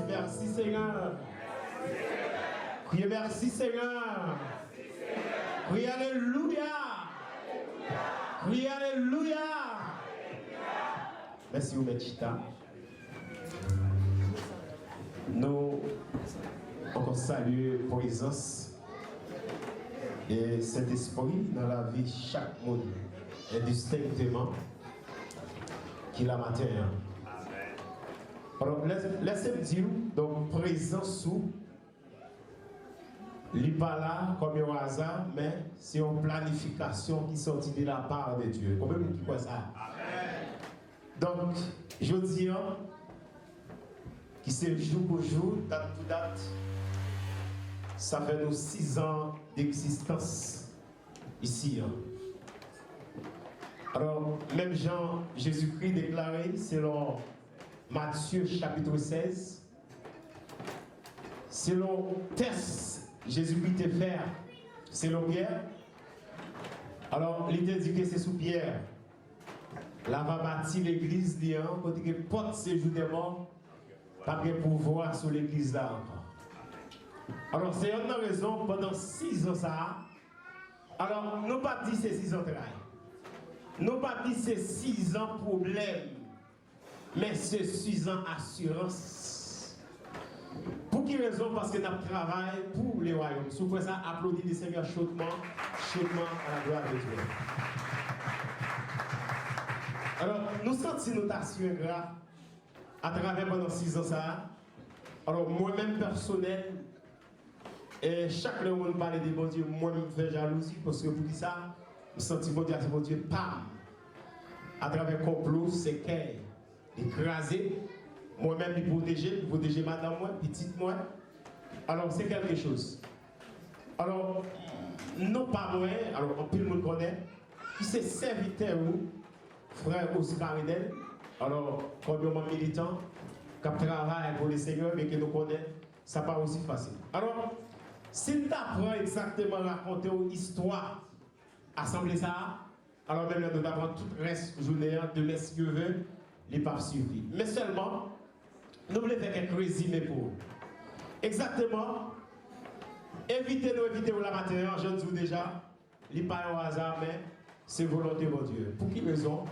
Merci Seigneur. Criez merci Seigneur. Criez Alléluia. Criez Alléluia. Merci Oumechita. Nous encore saluer la présence et cet esprit dans la vie de chaque monde indistinctement qui la matin. Alors, laissez-moi dire, donc, présence sous, il n'est pas là comme un hasard, mais c'est une planification qui sortit de la part de Dieu. Combien de monde qui croit ça? Amen. Donc, je dis, qui c'est jour pour jour, date pour date, ça fait nos 6 ans d'existence ici. Alors, même Jean, Jésus-Christ déclaré, selon Matthieu chapitre 16, selon test Jésus-Christ te fait, selon Pierre, alors il te dit que c'est sous Pierre, là va bâtir l'église, côté que porte séjour des morts, pas de pouvoir sur l'église là encore. Alors c'est une raison, pendant 6 ans ça, alors nous pas dit c'est 6 ans de travail, nous pas dit c'est 6 ans problème, mais c'est 6 ans assurance. Pour quelle raison? Parce que nous travaillons pour les royaumes. Si vous faites ça, applaudissez le Seigneur chaudement, chaudement à la gloire de Dieu. Alors, nous sentons notre assurance à travers pendant 6 ans ça. Alors, moi-même personnel, et chaque fois que on parle de bon Dieu, moi-même fais jalousie parce que pour ça, je sens bon Dieu, c'est bon Dieu, pam! À travers le complot, c'est qu'elle. Écrasé, moi-même lui protéger madame moi, petite moi. Alors c'est quelque chose. Alors, non pas moi, alors on peut le connaître, qui c'est serviteur ou frère Oscar Redel, alors comme un militant, qui travaille pour le Seigneur, mais qui nous connaît, ça pas aussi facile. Alors, s'il t'apprend exactement à raconter une histoire, assembler ça, alors même nous apprend tout le reste journée de l'esquive. Les pas suivis. Mais seulement, nous voulons faire quelques résumés pour vous. Exactement, évitez-nous la matière, je dis déjà, il n'est pas un hasard, mais c'est volonté de Dieu. Pour quelle raison?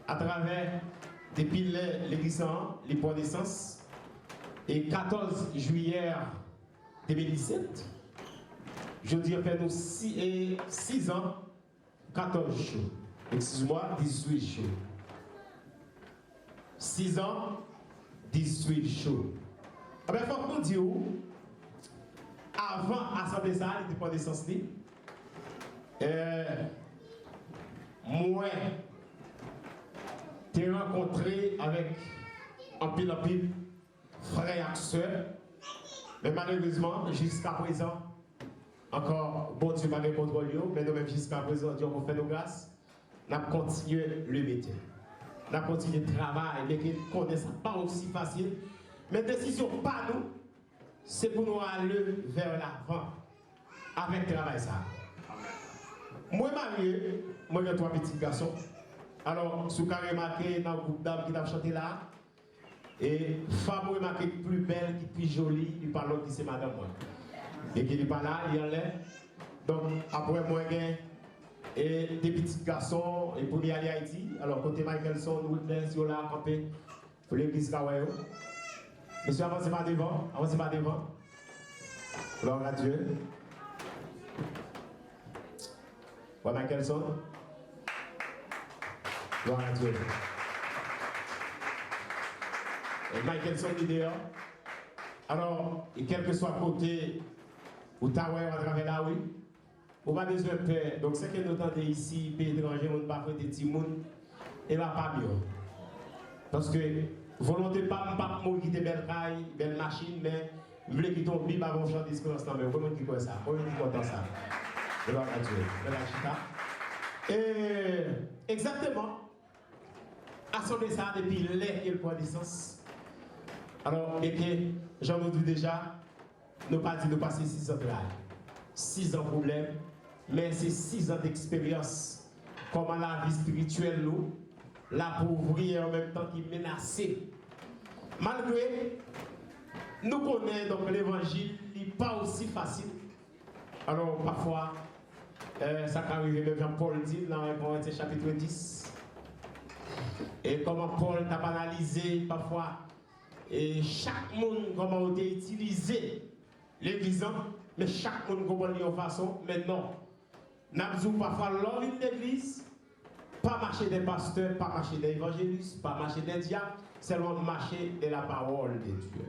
À travers, depuis l'église, les points d'essence, et 14 juillet 2017, je dis, fait nous 6 ans, 14 jours. Excuse-moi, 18 jours. 6 ans, 18 jours. Il faut que nous disions, avant l'Assemblée ça, il était pas de sens libre. Moi, j'ai rencontré avec un pile frère et soeur. Mais malheureusement, jusqu'à présent, encore, bon Dieu m'a répondu, mais nous-mêmes jusqu'à présent, Dieu nous fait nos grâces. Nous avons continué le métier. Nous avons continué le travail, mais qui ne connaissent pas aussi facile. Mais décision pas nous, c'est pour nous aller vers l'avant avec le travail ça. Moi marié, moi j'ai 3 petits garçons. Alors, si vous avez remarqué dans le groupe d'âmes qui a chanté là, et femme remarqué plus belle, qui plus jolie, il parle qui c'est madame moi. Et qui n'est pas là, il y en a. Donc, après moi, et des petits garçons, et pour y aller à Haïti, alors côté Michelson, Woodlands, Yola, campé, pour l'église Kawaii. Monsieur, avancez pas devant, avancez pas devant. Gloire à Dieu. Voilà Michelson. Gloire à Dieu. Et Michelson leader. Alors, et quel que soit côté, ou Tawaï à travers là, oui. On va besoin de paix. Donc, ce que nous entendons ici, pays étranger, on ne va pas faire des petits mouns, et va pas bien. Parce que, volonté pas mourir qui des belles rails, belles machines, mais je voulais qu'ils tombent bien avant le champ d'espérance. Mais vraiment qui croit ça, vraiment qui content ça. Gloire à Dieu. Et exactement, assemblée ça depuis l'air qu'il prend naissance. Alors, et que, j'en ai dit déjà, nous pas dit de passer 6 ans de travail, 6 ans de problème, mais c'est 6 ans d'expérience. Comment la vie spirituelle, nous, la pauvreté en même temps qui est menacée. Malgré, nous connaissons donc l'évangile, il n'est pas aussi facile. Alors, parfois, ça peut arriver, même Jean-Paul dit dans 1 Corinthiens chapitre 10. Et comment Paul t'a analysé parfois, et chaque monde, comment on a utilisé l'église, mais chaque monde comprend de façon, mais non. Nous parfois l'homme de l'église, pas marcher des pasteurs, pas marcher des évangélistes, pas marcher des diacres, seulement marcher de la parole de Dieu.